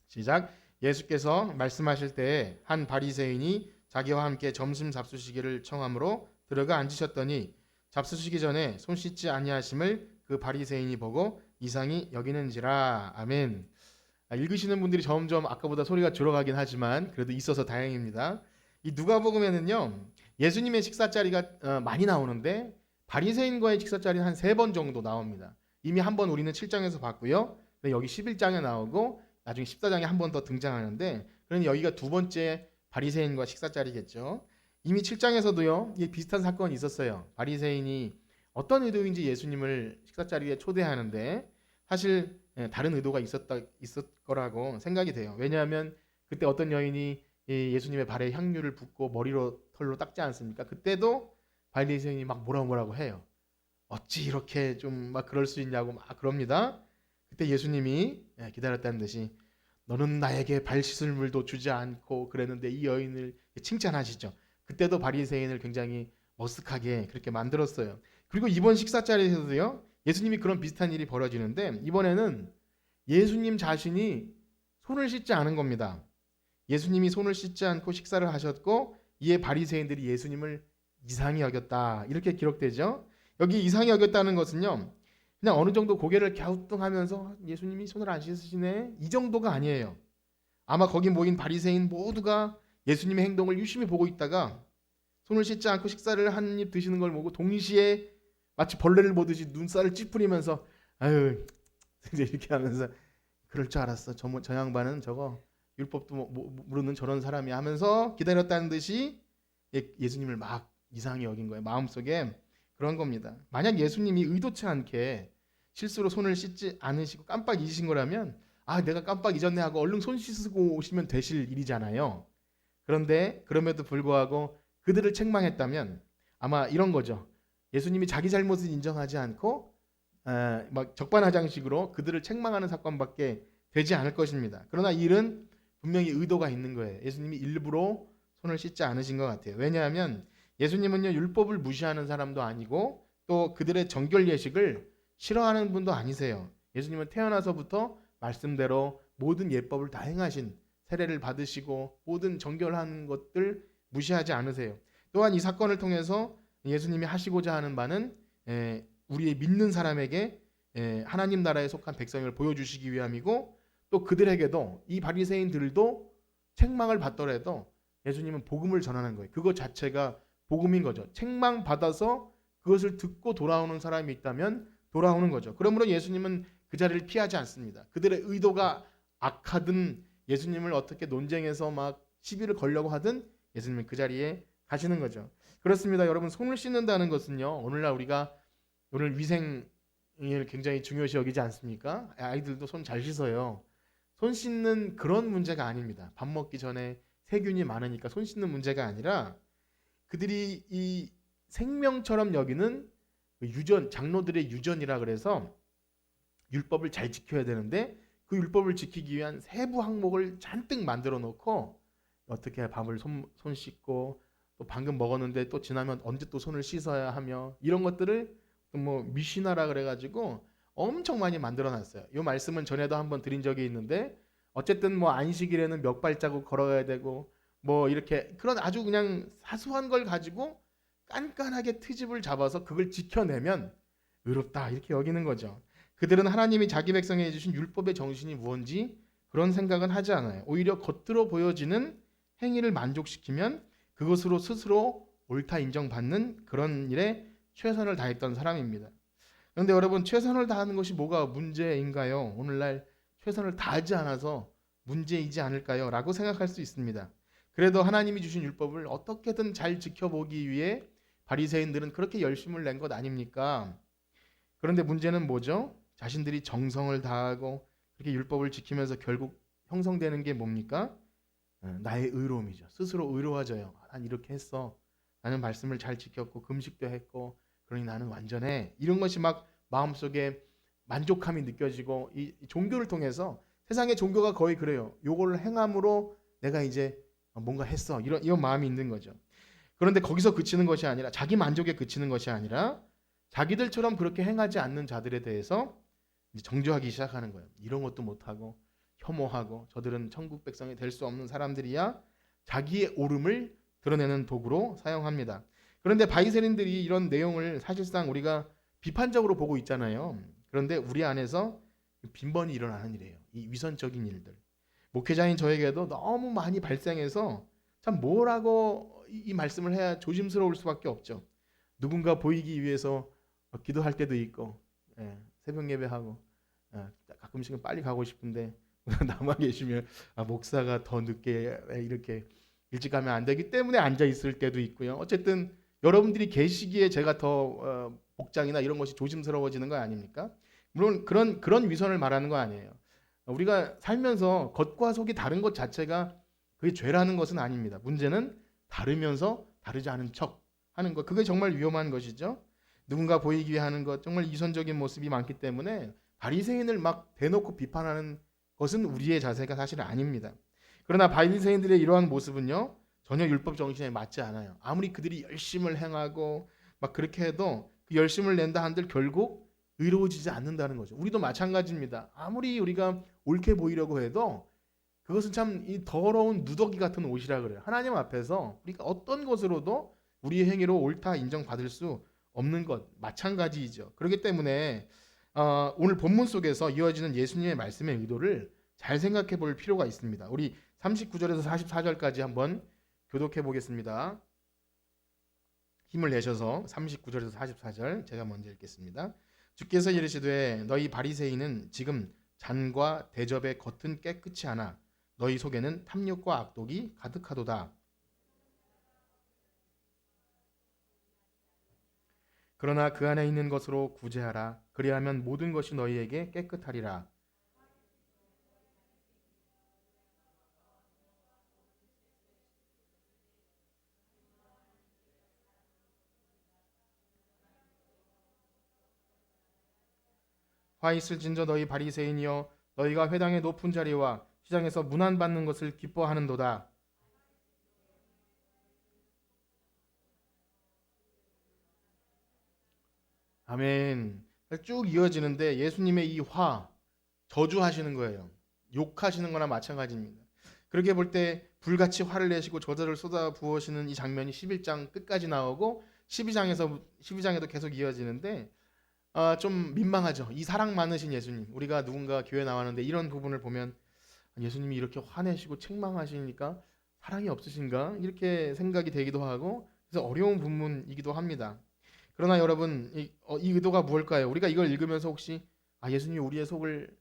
시작. 예수께서 말씀하실 때에 한 바리새인이 자기와 함께 점심 잡수시기를 청함으로 들어가 앉으셨더니 잡수시기 전에 손 씻지 아니하심을 그 바리새인이 보고 이상히 여기는지라. 아멘. 읽으시는 분들이 점점 아까보다 소리가 줄어가긴 하지만 그래도 있어서 다행입니다. 이 누가복음에는요 예수님의 식사 자리가 많이 나오는데 바리새인과의 식사 자리는 한 3번 정도 나옵니다. 이미 한 번 우리는 7장에서 봤고요. 여기 11장에 나오고 나중에 14장에 한 번 더 등장하는데, 그러니 여기가 두 번째 바리새인과 식사 자리겠죠. 이미 7장에서도요 비슷한 사건이 있었어요. 바리새인이 어떤 의도인지 예수님을 식사 자리에 초대하는데 사실 다른 의도가 있을 거라고 생각이 돼요. 왜냐하면 그때 어떤 여인이 예수님의 발에 향유를 붓고 머리로 털로 닦지 않습니까? 그때도 바리새인이 막 뭐라고 해요. 어찌 이렇게 좀 막 그럴 수 있냐고 막 그럽니다. 그때 예수님이 기다렸다는 듯이 너는 나에게 발 씻을 물도 주지 않고 그랬는데 이 여인을 칭찬하시죠. 그때도 바리새인을 굉장히 머쓱하게 그렇게 만들었어요. 그리고 이번 식사 자리에서도요 예수님이 그런 비슷한 일이 벌어지는데 이번에는 예수님 자신이 손을 씻지 않은 겁니다. 예수님이 손을 씻지 않고 식사를 하셨고 이에 바리새인들이 예수님을 이상히 여겼다 이렇게 기록되죠. 여기 이상히 여겼다는 것은요 그냥 어느 정도 고개를 갸우뚱하면서 예수님이 손을 안 씻으시네 이 정도가 아니에요. 아마 거기 모인 바리새인 모두가 예수님의 행동을 유심히 보고 있다가 손을 씻지 않고 식사를 한 입 드시는 걸 보고 동시에 마치 벌레를 보듯이 눈살을 찌푸리면서 아유 이제 이렇게 하면서 그럴 줄 알았어. 저 양반은 저거 율법도 모르는 저런 사람이 하면서 기다렸다는 듯이 예수님을 막 이상히 여긴 거예요. 마음속에 그런 겁니다. 만약 예수님이 의도치 않게 실수로 손을 씻지 않으시고 깜빡 잊으신 거라면 내가 깜빡 잊었네 하고 얼른 손 씻고 오시면 되실 일이잖아요. 그런데 그럼에도 불구하고 그들을 책망했다면 아마 이런 거죠. 예수님이 자기 잘못을 인정하지 않고 막 적반하장식으로 그들을 책망하는 사건밖에 되지 않을 것입니다. 그러나 이 일은 분명히 의도가 있는 거예요. 예수님이 일부러 손을 씻지 않으신 것 같아요. 왜냐하면 예수님은요 율법을 무시하는 사람도 아니고 또 그들의 정결 예식을 싫어하는 분도 아니세요. 예수님은 태어나서부터 말씀대로 모든 예법을 다 행하신, 세례를 받으시고 모든 정결한 것들 무시하지 않으세요. 또한 이 사건을 통해서 예수님이 하시고자 하는 바는 우리의 믿는 사람에게 하나님 나라에 속한 백성을 보여주시기 위함이고 또 그들에게도 이 바리새인들도 책망을 받더라도 예수님은 복음을 전하는 거예요. 그것 자체가 복음인 거죠. 책망받아서 그것을 듣고 돌아오는 사람이 있다면 돌아오는 거죠. 그러므로 예수님은 그 자리를 피하지 않습니다. 그들의 의도가 악하든 예수님을 어떻게 논쟁해서 막 시비를 걸려고 하든 예수님은 그 자리에 가시는 거죠. 그렇습니다. 여러분 손을 씻는다는 것은요. 오늘날 우리가 오늘 위생을 굉장히 중요시 여기지 않습니까? 아이들도 손 잘 씻어요. 손 씻는 그런 문제가 아닙니다. 밥 먹기 전에 세균이 많으니까 손 씻는 문제가 아니라 그들이 이 생명처럼 여기는 유전, 장로들의 유전이라 그래서 율법을 잘 지켜야 되는데 그 율법을 지키기 위한 세부 항목을 잔뜩 만들어 놓고 어떻게 밥을 손 씻고 또 방금 먹었는데 또 지나면 언제 또 손을 씻어야 하며 이런 것들을 뭐 미시나라 그래가지고 엄청 많이 만들어 놨어요. 이 말씀은 전에도 한번 드린 적이 있는데 어쨌든 뭐 안식일에는 몇 발자국 걸어야 되고 뭐 이렇게 그런 아주 그냥 사소한 걸 가지고 깐깐하게 트집을 잡아서 그걸 지켜내면 의롭다 이렇게 여기는 거죠. 그들은 하나님이 자기 백성에게 주신 율법의 정신이 무엇인지 그런 생각은 하지 않아요. 오히려 겉으로 보여지는 행위를 만족시키면 그것으로 스스로 옳다 인정받는 그런 일에 최선을 다했던 사람입니다. 그런데 여러분 최선을 다하는 것이 뭐가 문제인가요? 오늘날 최선을 다하지 않아서 문제이지 않을까요? 라고 생각할 수 있습니다. 그래도 하나님이 주신 율법을 어떻게든 잘 지켜보기 위해 바리새인들은 그렇게 열심을 낸 것 아닙니까? 그런데 문제는 뭐죠? 자신들이 정성을 다하고 그렇게 율법을 지키면서 결국 형성되는 게 뭡니까? 나의 의로움이죠. 스스로 의로워져요. 난 이렇게 했어. 나는 말씀을 잘 지켰고 금식도 했고 그러니 나는 완전해. 이런 것이 막 마음속에 만족함이 느껴지고 이 종교를 통해서 세상의 종교가 거의 그래요. 요걸 행함으로 내가 이제 뭔가 했어. 이런 마음이 있는 거죠. 그런데 거기서 그치는 것이 아니라 자기 만족에 그치는 것이 아니라 자기들처럼 그렇게 행하지 않는 자들에 대해서 이제 정죄하기 시작하는 거예요. 이런 것도 못하고 혐오하고 저들은 천국 백성이 될 수 없는 사람들이야. 자기의 옳음을 드러내는 도구로 사용합니다. 그런데 바리새인들이 이런 내용을 사실상 우리가 비판적으로 보고 있잖아요. 그런데 우리 안에서 빈번히 일어나는 일이에요. 이 위선적인 일들. 목회자인 저에게도 너무 많이 발생해서 참 뭐라고 이 말씀을 해야 조심스러울 수밖에 없죠. 누군가 보이기 위해서 기도할 때도 있고, 새벽 예배하고, 가끔씩은 빨리 가고 싶은데 남아 계시면 목사가 더 늦게 이렇게 일찍 가면 안 되기 때문에 앉아 있을 때도 있고요. 어쨌든 여러분들이 계시기에 제가 더 복장이나 이런 것이 조심스러워지는 거 아닙니까? 물론 그런 위선을 말하는 거 아니에요. 우리가 살면서 겉과 속이 다른 것 자체가 그게 죄라는 것은 아닙니다. 문제는 다르면서 다르지 않은 척 하는 것. 그게 정말 위험한 것이죠. 누군가 보이기 위해 하는 것, 정말 이선적인 모습이 많기 때문에 바리새인을 막 대놓고 비판하는 것은 우리의 자세가 사실 아닙니다. 그러나 바리새인들의 이러한 모습은요, 전혀 율법 정신에 맞지 않아요. 아무리 그들이 열심을 행하고 막 그렇게 해도 그 열심을 낸다 한들 결국 의로워지지 않는다는 거죠. 우리도 마찬가지입니다. 아무리 우리가 옳게 보이려고 해도 그것은 참 이 더러운 누더기 같은 옷이라 그래요. 하나님 앞에서 우리가 어떤 것으로도 우리의 행위로 옳다 인정받을 수 없는 것 마찬가지이죠. 그렇기 때문에 오늘 본문 속에서 이어지는 예수님의 말씀의 의도를 잘 생각해 볼 필요가 있습니다. 우리 39절에서 44절까지 한번 교독해 보겠습니다. 힘을 내셔서 39절에서 44절 제가 먼저 읽겠습니다. 주께서 이르시되 너희 바리새인은 지금 잔과 대접의 겉은 깨끗이 하나 너희 속에는 탐욕과 악독이 가득하도다. 그러나 그 안에 있는 것으로 구제하라. 그리하면 모든 것이 너희에게 깨끗하리라. 화 있을진저 너희 바리새인이여 너희가 회당의 높은 자리와 시장에서 문안받는 것을 기뻐하는도다. 아멘. 쭉 이어지는데 예수님의 이 화 저주하시는 거예요. 욕하시는 거나 마찬가지입니다. 그렇게 볼 때 불같이 화를 내시고 저절을 쏟아 부으시는 이 장면이 11장 끝까지 나오고 12장에도 계속 이어지는데 좀 민망하죠. 이 사랑 많으신 예수님. 우리가 누군가 교회 나왔는데 이런 부분을 보면 예수님이 이렇게 화내시고 책망하시니까 사랑이 없으신가? 이렇게 생각이 되기도 하고 그래서 어려운 부분이기도 합니다. 그러나 여러분 이 의도가 무엇일까요? 우리가 이걸 읽으면서 혹시 예수님이 우리의 속을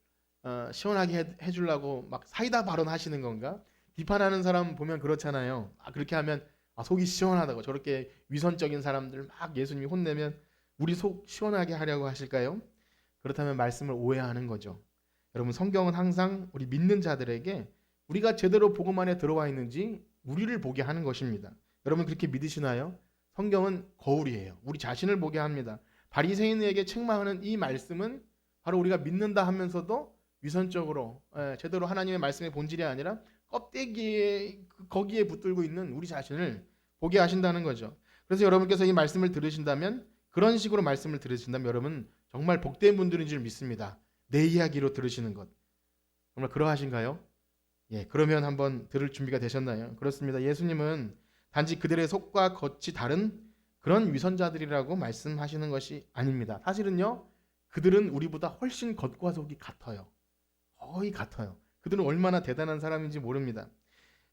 시원하게 해주려고 막 사이다 발언하시는 건가? 비판하는 사람 보면 그렇잖아요. 그렇게 하면 속이 시원하다고 저렇게 위선적인 사람들 막 예수님이 혼내면 우리 속 시원하게 하려고 하실까요? 그렇다면 말씀을 오해하는 거죠. 여러분 성경은 항상 우리 믿는 자들에게 우리가 제대로 복음 안에 들어와 있는지 우리를 보게 하는 것입니다. 여러분 그렇게 믿으시나요? 성경은 거울이에요. 우리 자신을 보게 합니다. 바리새인에게 책망하는 이 말씀은 바로 우리가 믿는다 하면서도 위선적으로 제대로 하나님의 말씀의 본질이 아니라 껍데기에 거기에 붙들고 있는 우리 자신을 보게 하신다는 거죠. 그래서 여러분께서 이 말씀을 들으신다면 그런 식으로 말씀을 들으신다면 여러분 정말 복된 분들인 줄 믿습니다. 내 이야기로 들으시는 것 정말 그러하신가요? 예, 그러면 한번 들을 준비가 되셨나요? 그렇습니다. 예수님은 단지 그들의 속과 겉이 다른 그런 위선자들이라고 말씀하시는 것이 아닙니다. 사실은요, 그들은 우리보다 훨씬 겉과 속이 같아요. 거의 같아요. 그들은 얼마나 대단한 사람인지 모릅니다.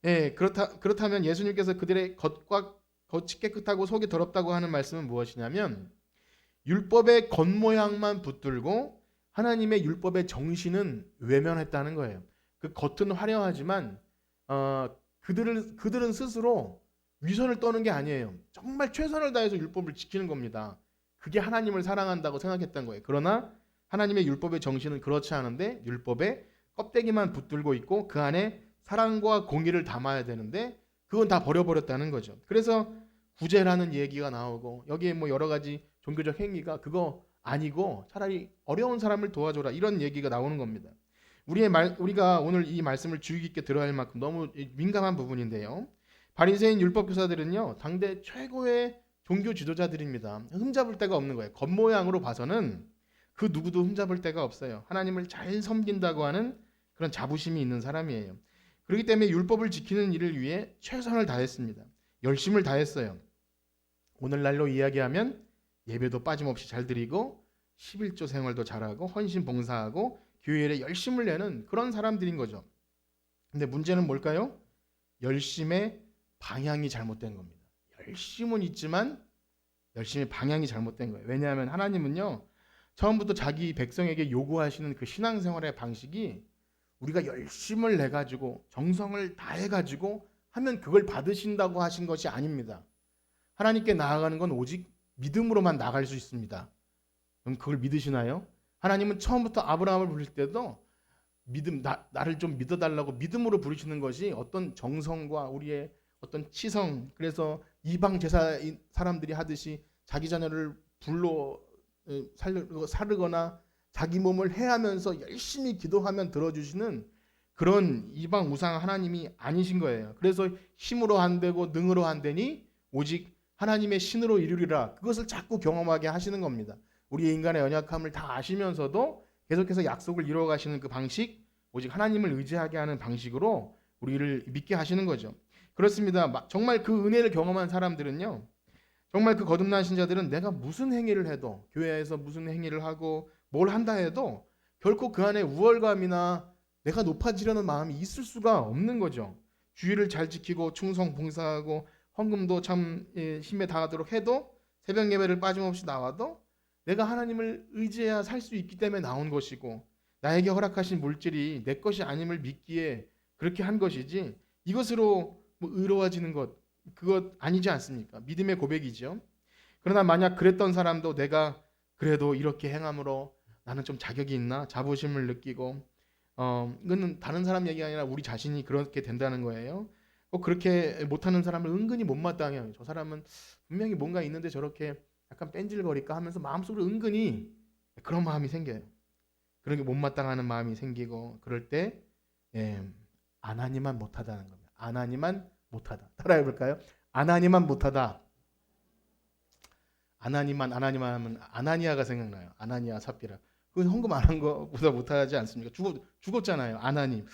예, 그렇다면 예수님께서 그들의 겉이 깨끗하고 속이 더럽다고 하는 말씀은 무엇이냐면 율법의 겉모양만 붙들고 하나님의 율법의 정신은 외면했다는 거예요. 그 겉은 화려하지만 그들은 스스로 위선을 떠는 게 아니에요. 정말 최선을 다해서 율법을 지키는 겁니다. 그게 하나님을 사랑한다고 생각했던 거예요. 그러나 하나님의 율법의 정신은 그렇지 않은데 율법에 껍데기만 붙들고 있고 그 안에 사랑과 공의를 담아야 되는데 그건 다 버려버렸다는 거죠. 그래서 구제라는 얘기가 나오고 여기에 뭐 여러 가지 종교적 행위가 그거 아니고 차라리 어려운 사람을 도와줘라 이런 얘기가 나오는 겁니다. 우리가 오늘 이 말씀을 주의 깊게 들어야 할 만큼 너무 민감한 부분인데요. 바리새인 율법 교사들은요 당대 최고의 종교 지도자들입니다. 흠잡을 데가 없는 거예요. 겉모양으로 봐서는 그 누구도 흠잡을 데가 없어요. 하나님을 잘 섬긴다고 하는 그런 자부심이 있는 사람이에요. 그렇기 때문에 율법을 지키는 일을 위해 최선을 다했습니다. 열심을 다했어요. 오늘날로 이야기하면 예배도 빠짐없이 잘 드리고 11조 생활도 잘하고 헌신 봉사하고 교회에 열심을 내는 그런 사람들인 거죠. 근데 문제는 뭘까요? 열심의 방향이 잘못된 겁니다. 열심은 있지만 열심의 방향이 잘못된 거예요. 왜냐하면 하나님은요 처음부터 자기 백성에게 요구하시는 그 신앙생활의 방식이 우리가 열심을 내 가지고 정성을 다해 가지고 하면 그걸 받으신다고 하신 것이 아닙니다. 하나님께 나아가는 건 오직 믿음으로만 나갈 수 있습니다. 그럼 그걸 믿으시나요? 하나님은 처음부터 아브라함을 부르실 때도 나를 좀 믿어달라고 믿음으로 부르시는 것이 어떤 정성과 우리의 어떤 치성, 그래서 이방 제사 사람들이 하듯이 자기 자녀를 불로 사르거나 자기 몸을 해하면서 열심히 기도하면 들어주시는 그런 이방 우상 하나님이 아니신 거예요. 그래서 힘으로 안 되고 능으로 안 되니 오직 하나님의 신으로 이루리라. 그것을 자꾸 경험하게 하시는 겁니다. 우리의 인간의 연약함을 다 아시면서도 계속해서 약속을 이루어 가시는 그 방식, 오직 하나님을 의지하게 하는 방식으로 우리를 믿게 하시는 거죠. 그렇습니다. 정말 그 은혜를 경험한 사람들은요. 정말 그 거듭난 신자들은 내가 무슨 행위를 해도 교회에서 무슨 행위를 하고 뭘 한다 해도 결코 그 안에 우월감이나 내가 높아지려는 마음이 있을 수가 없는 거죠. 주의를 잘 지키고 충성 봉사하고 헌금도 참 힘에 다하도록 해도 새벽 예배를 빠짐없이 나와도 내가 하나님을 의지해야 살 수 있기 때문에 나온 것이고 나에게 허락하신 물질이 내 것이 아님을 믿기에 그렇게 한 것이지 이것으로 뭐 의로워지는 그것 아니지 않습니까? 믿음의 고백이죠. 그러나 만약 그랬던 사람도 내가 그래도 이렇게 행함으로 나는 좀 자격이 있나 자부심을 느끼고 이거는 다른 사람 얘기가 아니라 우리 자신이 그렇게 된다는 거예요. 꼭 그렇게 못하는 사람을 은근히 못마땅해요. 저 사람은 분명히 뭔가 있는데 저렇게 약간 뺀질거릴까 하면서 마음속으로 은근히 그런 마음이 생겨요. 그런 게 못마땅하는 마음이 생기고 그럴 때 아나니만 못하다는 겁니다. 아나니만 못하다. 따라해 볼까요? 아나니만 못하다. 아나니만 하면 아나니아가 생각나요. 아나니아 삽비라. 그 헌금 안 한 거보다 못하지 않습니까? 죽었잖아요. 아나님.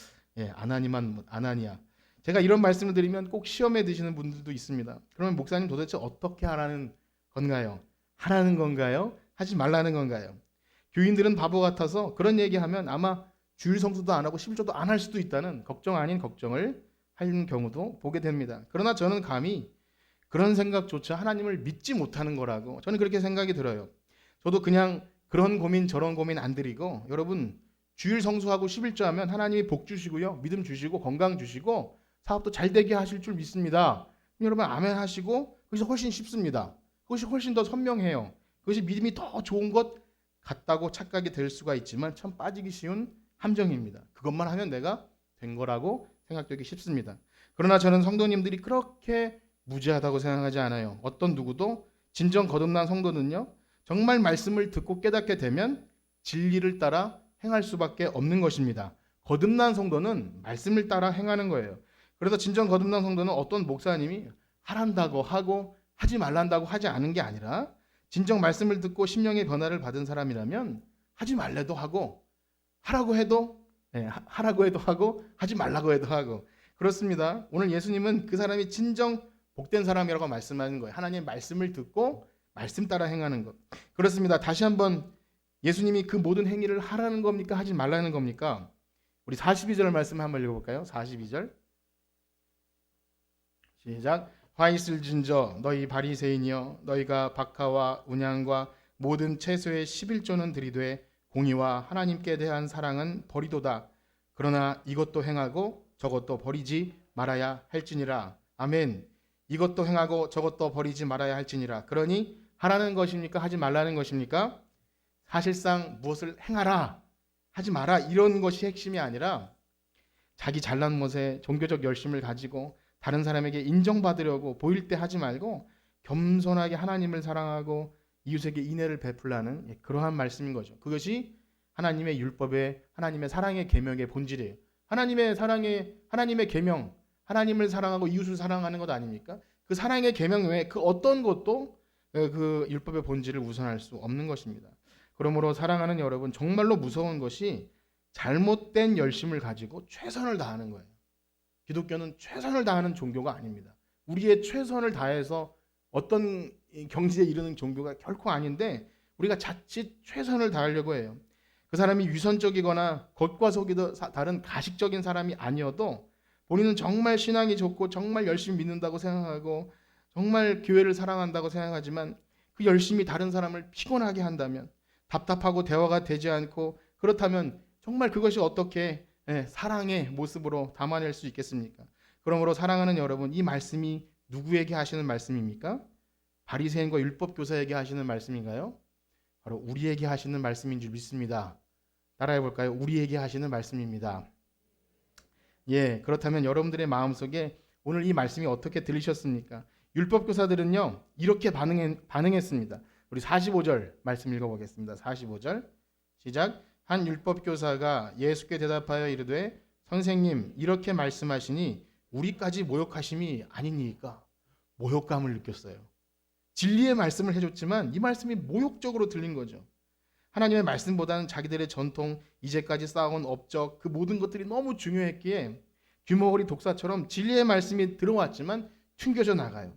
아나니만 아나니아. 제가 이런 말씀을 드리면 꼭 시험에 드시는 분들도 있습니다. 그러면 목사님 도대체 어떻게 하라는 건가요? 하라는 건가요? 하지 말라는 건가요? 교인들은 바보 같아서 그런 얘기하면 아마 주일 성수도 안 하고 11조도 안 할 수도 있다는 걱정 아닌 걱정을 하는 경우도 보게 됩니다. 그러나 저는 감히 그런 생각조차 하나님을 믿지 못하는 거라고 저는 그렇게 생각이 들어요. 저도 그냥 그런 고민 저런 고민 안 드리고 여러분 주일 성수하고 11조 하면 하나님이 복 주시고요. 믿음 주시고 건강 주시고 사업도 잘 되게 하실 줄 믿습니다. 여러분 아멘 하시고 그것이 훨씬 쉽습니다. 그것이 훨씬 더 선명해요. 그것이 믿음이 더 좋은 것 같다고 착각이 될 수가 있지만 참 빠지기 쉬운 함정입니다. 그것만 하면 내가 된 거라고 생각되기 쉽습니다. 그러나 저는 성도님들이 그렇게 무지하다고 생각하지 않아요. 어떤 누구도 진정 거듭난 성도는요. 정말 말씀을 듣고 깨닫게 되면 진리를 따라 행할 수밖에 없는 것입니다. 거듭난 성도는 말씀을 따라 행하는 거예요. 그래서 진정 거듭난 성도는 어떤 목사님이 하란다고 하고 하지 말란다고 하지 않은 게 아니라 진정 말씀을 듣고 심령의 변화를 받은 사람이라면 하지 말래도 하고 하라고 해도 하고 하지 말라고 해도 하고 그렇습니다. 오늘 예수님은 그 사람이 진정 복된 사람이라고 말씀하는 거예요. 하나님의 말씀을 듣고 말씀 따라 행하는 것. 그렇습니다. 다시 한번 예수님이 그 모든 행위를 하라는 겁니까? 하지 말라는 겁니까? 우리 42절 말씀 한번 읽어볼까요? 42절 시작. 화 있을진저 너희 바리새인이여 너희가 박하와 운양과 모든 채소의 11조는 들이되 공의와 하나님께 대한 사랑은 버리도다. 그러나 이것도 행하고 저것도 버리지 말아야 할지니라. 아멘. 이것도 행하고 저것도 버리지 말아야 할지니라. 그러니 하라는 것입니까? 하지 말라는 것입니까? 사실상 무엇을 행하라, 하지 마라, 이런 것이 핵심이 아니라 자기 잘난 못에 종교적 열심을 가지고 다른 사람에게 인정받으려고 보일 때 하지 말고 겸손하게 하나님을 사랑하고 이웃에게 인애를 베풀라는 그러한 말씀인 거죠. 그것이 하나님의 율법의, 하나님의 사랑의 계명의 본질이에요. 하나님의 계명, 하나님을 사랑하고 이웃을 사랑하는 것 아닙니까? 그 사랑의 계명 외에 그 어떤 것도 그 율법의 본질을 우선할 수 없는 것입니다. 그러므로 사랑하는 여러분, 정말로 무서운 것이 잘못된 열심을 가지고 최선을 다하는 거예요. 기독교는 최선을 다하는 종교가 아닙니다. 우리의 최선을 다해서 어떤 경지에 이르는 종교가 결코 아닌데 우리가 자칫 최선을 다하려고 해요. 그 사람이 위선적이거나 겉과 속이 다른 가식적인 사람이 아니어도 본인은 정말 신앙이 좋고 정말 열심히 믿는다고 생각하고 정말 교회를 사랑한다고 생각하지만 그 열심히 다른 사람을 피곤하게 한다면, 답답하고 대화가 되지 않고, 그렇다면 정말 그것이 어떻게 사랑의 모습으로 담아낼 수 있겠습니까? 그러므로 사랑하는 여러분, 이 말씀이 누구에게 하시는 말씀입니까? 바리새인과 율법 교사에게 하시는 말씀인가요? 바로 우리에게 하시는 말씀인 줄 믿습니다. 따라해 볼까요? 우리에게 하시는 말씀입니다. 예, 그렇다면 여러분들의 마음속에 오늘 이 말씀이 어떻게 들리셨습니까? 율법 교사들은요, 이렇게 반응했습니다. 우리 45절 말씀 읽어보겠습니다. 45절 시작. 한 율법 교사가 예수께 대답하여 이르되 선생님, 이렇게 말씀하시니 우리까지 모욕하심이 아니니까. 모욕감을 느꼈어요. 진리의 말씀을 해줬지만 이 말씀이 모욕적으로 들린 거죠. 하나님의 말씀보다는 자기들의 전통, 이제까지 쌓아온 업적, 그 모든 것들이 너무 중요했기에 귀머거리 독사처럼 진리의 말씀이 들어왔지만 튕겨져 나가요.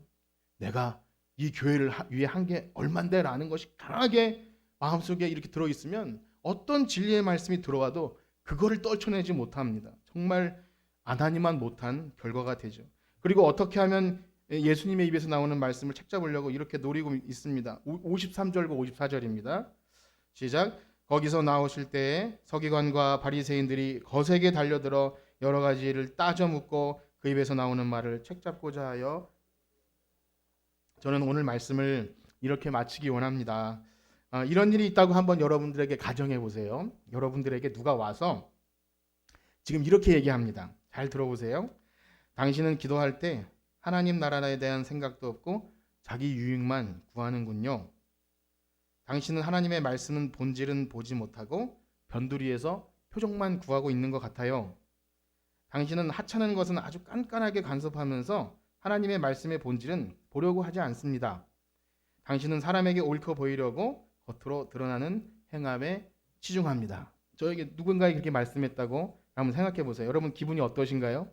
내가 이 교회를 위해 한 게 얼만데 라는 것이 강하게 마음속에 이렇게 들어있으면 어떤 진리의 말씀이 들어와도 그거를 떨쳐내지 못합니다. 정말 아나니만 못한 결과가 되죠. 그리고 어떻게 하면 예수님의 입에서 나오는 말씀을 책잡으려고 이렇게 노리고 있습니다. 53절과 54절입니다. 시작. 거기서 나오실 때에 서기관과 바리새인들이 거세게 달려들어 여러 가지를 따져 묻고 그 입에서 나오는 말을 책잡고자 하여. 저는 오늘 말씀을 이렇게 마치기 원합니다. 이런 일이 있다고 한번 여러분들에게 가정해 보세요. 여러분들에게 누가 와서 지금 이렇게 얘기합니다. 잘 들어보세요. 당신은 기도할 때 하나님 나라에 대한 생각도 없고 자기 유익만 구하는군요. 당신은 하나님의 말씀은 본질은 보지 못하고 변두리에서 표적만 구하고 있는 것 같아요. 당신은 하찮은 것은 아주 깐깐하게 간섭하면서 하나님의 말씀의 본질은 보려고 하지 않습니다. 당신은 사람에게 옳게 보이려고 겉으로 드러나는 행함에 치중합니다. 저에게 누군가가 그렇게 말씀했다고 한번 생각해 보세요. 여러분 기분이 어떠신가요?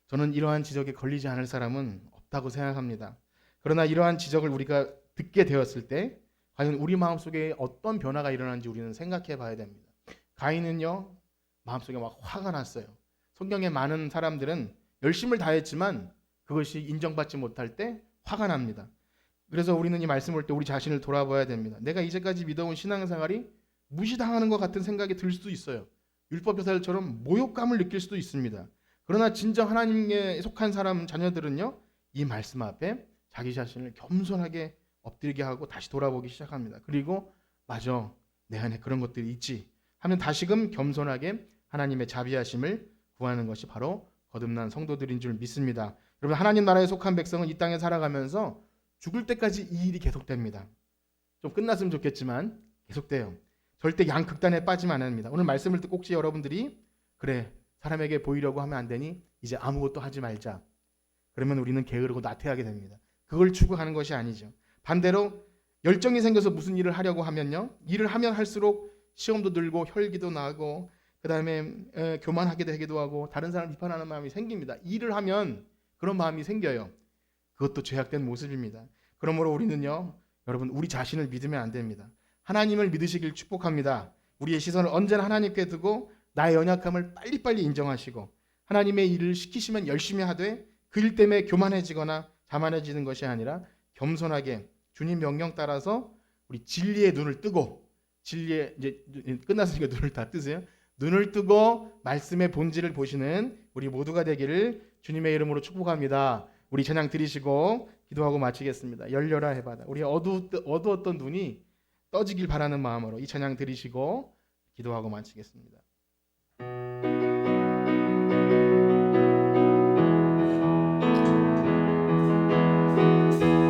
저는 이러한 지적에 걸리지 않을 사람은 없다고 생각합니다. 그러나 이러한 지적을 우리가 듣게 되었을 때 과연 우리 마음속에 어떤 변화가 일어나는지 우리는 생각해 봐야 됩니다. 가인은요, 마음속에 막 화가 났어요. 성경에 많은 사람들은 열심을 다했지만 그것이 인정받지 못할 때 화가 납니다. 그래서 우리는 이 말씀 볼 때 우리 자신을 돌아봐야 됩니다. 내가 이제까지 믿어온 신앙생활이 무시당하는 것 같은 생각이 들 수도 있어요. 율법교사들처럼 모욕감을 느낄 수도 있습니다. 그러나 진정 하나님께 속한 사람 자녀들은요, 이 말씀 앞에 자기 자신을 겸손하게 엎드리게 하고 다시 돌아보기 시작합니다. 그리고 맞아, 내 안에 그런 것들이 있지 하면 다시금 겸손하게 하나님의 자비하심을 구하는 것이 바로 거듭난 성도들인 줄 믿습니다. 여러분, 하나님 나라에 속한 백성은 이 땅에 살아가면서 죽을 때까지 이 일이 계속됩니다. 좀 끝났으면 좋겠지만 계속돼요. 절대 양극단에 빠지면 안 됩니다. 오늘 말씀을 듣고 혹시 여러분들이 그래, 사람에게 보이려고 하면 안 되니 이제 아무것도 하지 말자, 그러면 우리는 게으르고 나태하게 됩니다. 그걸 추구하는 것이 아니죠. 반대로 열정이 생겨서 무슨 일을 하려고 하면요, 일을 하면 할수록 시험도 들고 혈기도 나고 그 다음에 교만하게 되기도 하고 다른 사람을 비판하는 마음이 생깁니다. 일을 하면 그런 마음이 생겨요. 그것도 죄악된 모습입니다. 그러므로 우리는요, 여러분, 우리 자신을 믿으면 안 됩니다. 하나님을 믿으시길 축복합니다. 우리의 시선을 언제나 하나님께 두고 나의 연약함을 빨리빨리 인정하시고 하나님의 일을 시키시면 열심히 하되 그 일 때문에 교만해지거나 자만해지는 것이 아니라 겸손하게 주님 명령 따라서 우리 진리의 눈을 뜨고, 진리의 이제 끝났으니까 눈을 다 뜨세요. 눈을 뜨고 말씀의 본질을 보시는 우리 모두가 되기를 주님의 이름으로 축복합니다. 우리 찬양 드리시고 기도하고 마치겠습니다. 열려라 해바다. 우리 어두웠던 눈이 떠지길 바라는 마음으로 이 찬양 드리시고 기도하고 마치겠습니다.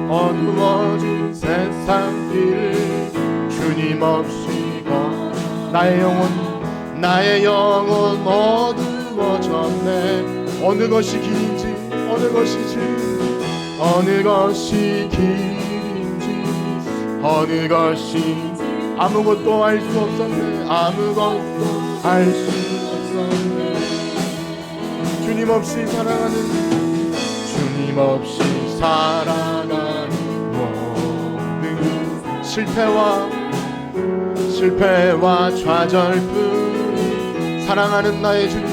어두워진 세상 길 주님 없이 나의 영혼 어두워졌네. 어느 것이 길인지 어느 것이 진지 어느 것이 길인지 어느 것이 아무것도 알 수 없었네. 아무것도 알 수 없었네. 주님 없이 살아가는 주님 없이 살아가는 모든 실패와 좌절뿐 사랑하는 나의 주님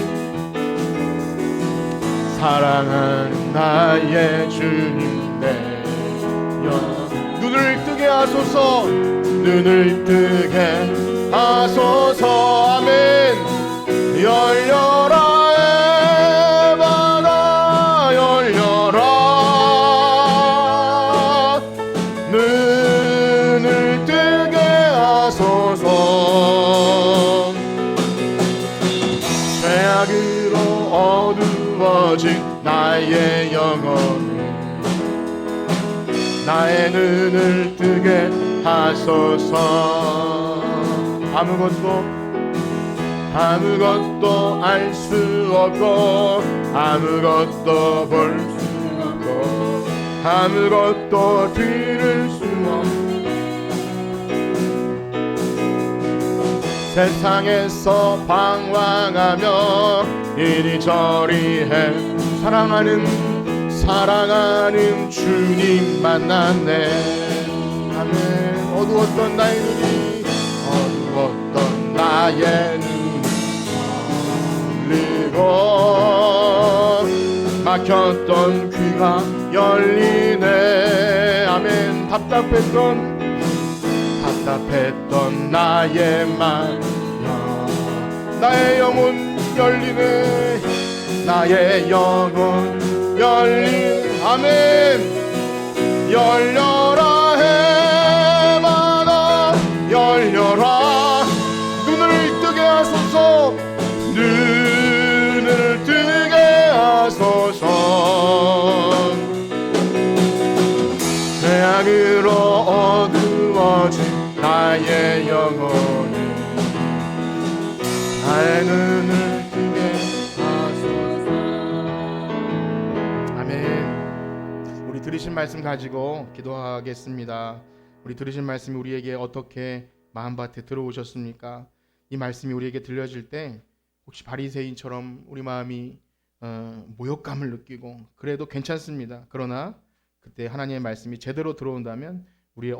사랑하는 나의 주님 내여 눈을 뜨게 하소서 눈을 뜨게 하소서 아멘. 열려라 에바다 열려라 눈을 뜨게 하소서 죄악으로 어두워진 나의 영혼을 나의 눈을 뜨게 하소서 아무것도 알 수 없고 아무것도 볼 수 없고 아무것도 들을 수 없고 세상에서 방황하며 이리저리 해 사랑하는 주님 만났네. 아멘. 어두웠던 나의 눈이 열리고 막혔던 귀가 열리네. 아멘. 답답했던 나의 마음 나의 영혼 열리네. 나의 영혼 열린 아멘. 열려라 해마다 열려라 눈을 뜨게 하소서 눈을 뜨게 하소서 죄악으로 어두워진 나의 영혼을 나의 눈을 뜨게 하소서. 아멘. 우리 들으신 말씀 가지고 기도하겠습니다. 우리 들으신 말씀이 우리에게 어떻게 마음밭에 들어오셨습니까? 이 말씀이 우리에게 들려질 때 혹시 바리새인처럼 우리 마음이 모욕감을 느끼고 그래도 괜찮습니다. 그러나 그때 하나님의 말씀이 제대로 들어온다면 우리의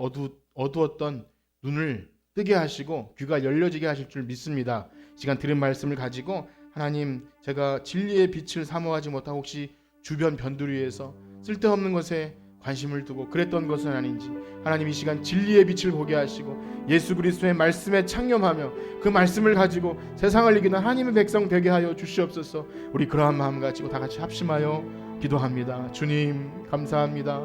어두웠던 눈을 뜨게 하시고 귀가 열려지게 하실 줄 믿습니다. 시간 들은 말씀을 가지고 하나님 제가 진리의 빛을 사모하지 못하고 혹시 주변 변두리에서 쓸데없는 것에 관심을 두고 그랬던 것은 아닌지 하나님 이 시간 진리의 빛을 보게 하시고 예수 그리스도의 말씀에 창념하며 그 말씀을 가지고 세상을 이기는 하나님의 백성 되게 하여 주시옵소서. 우리 그러한 마음 가지고 다 같이 합심하여 기도합니다. 주님 감사합니다.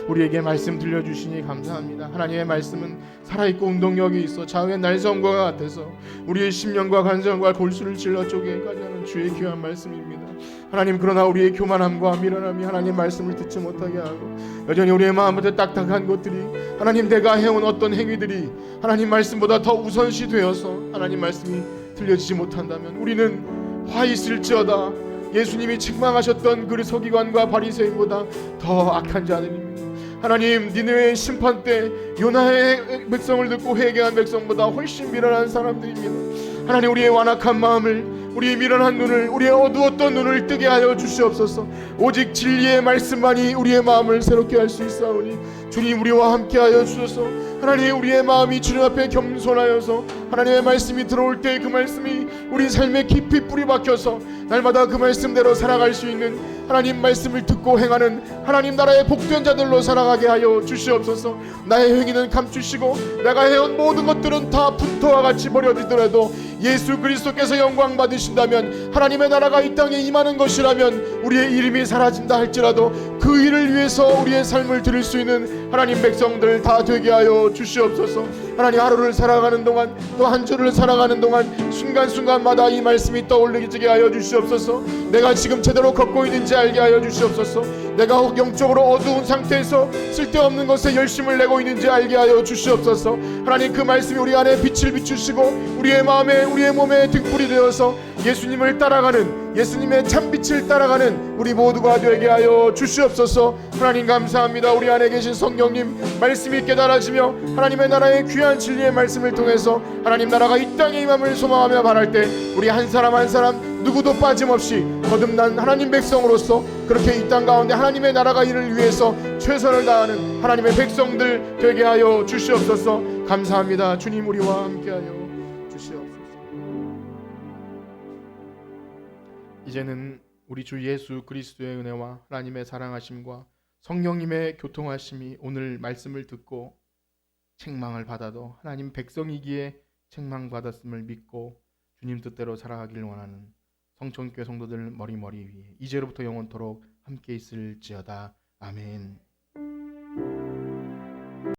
우리에게 말씀 들려주시니 감사합니다. 하나님의 말씀은 살아있고 운동력이 있어 좌우의 날성과 같아서 우리의 심령과 간성과 골수를 찔러 쪼개까지 하는 주의 귀한 말씀입니다. 하나님 그러나 우리의 교만함과 미련함이 하나님 말씀을 듣지 못하게 하고 여전히 우리의 마음부터 딱딱한 것들이 하나님 내가 해온 어떤 행위들이 하나님 말씀보다 더 우선시 되어서 하나님 말씀이 들려지지 못한다면 우리는 화 있을지어다 예수님이 책망하셨던 그 서기관과 바리새인보다 더 악한 자들입니다. 하나님 니느웨의 심판 때 요나의 백성을 듣고 회개한 백성보다 훨씬 미련한 사람들입니다. 하나님 우리의 완악한 마음을 우리의 미련한 눈을, 우리의 어두웠던 눈을 뜨게 하여 주시옵소서. 오직 진리의 말씀만이 우리의 마음을 새롭게 할 수 있사오니 주님 우리와 함께하여 주소서. 하나님 우리의 마음이 주님 앞에 겸손하여서 하나님의 말씀이 들어올 때 그 말씀이 우리 삶에 깊이 뿌리 박혀서 날마다 그 말씀대로 살아갈 수 있는 하나님 말씀을 듣고 행하는 하나님 나라의 복된 자들로 살아가게 하여 주시옵소서. 나의 행위는 감추시고 내가 해온 모든 것들은 다 분토와 같이 버려지더라도 예수 그리스도께서 영광 받으신다면, 하나님의 나라가 이 땅에 임하는 것이라면 우리의 이름이 사라진다 할지라도 그 일을 위해서 우리의 삶을 드릴 수 있는 하나님 백성들 다 되게 하여 주시옵소서. 하나님 하루를 살아가는 동안 또 한 주를 살아가는 동안 순간순간마다 이 말씀이 떠올리게 하여 주시옵소서. 내가 지금 제대로 걷고 있는지 알게 하여 주시옵소서. 내가 혹 영적으로 어두운 상태에서 쓸데없는 것에 열심을 내고 있는지 알게 하여 주시옵소서. 하나님 그 말씀이 우리 안에 빛을 비추시고 우리의 마음에 우리의 몸에 등불이 되어서 예수님을 따라가는, 예수님의 참빛을 따라가는 우리 모두가 되게 하여 주시옵소서. 하나님 감사합니다. 우리 안에 계신 성령님 말씀이 깨달아지며 하나님의 나라의 귀한 진리의 말씀을 통해서 하나님 나라가 이 땅에 임함을 소망하며 바랄 때 우리 한 사람 한 사람 누구도 빠짐없이 거듭난 하나님 백성으로서 그렇게 이 땅 가운데 하나님의 나라가 이를 위해서 최선을 다하는 하나님의 백성들 되게 하여 주시옵소서. 감사합니다. 주님 우리와 함께하여 주시옵소서. 이제는 우리 주 예수 그리스도의 은혜와 하나님의 사랑하심과 성령님의 교통하심이 오늘 말씀을 듣고 책망을 받아도 하나님 백성이기에 책망받았음을 믿고 주님 뜻대로 살아가길 원하는 성천교회 성도들 머리머리 위에 이제로부터 영원토록 함께 있을지어다. 아멘.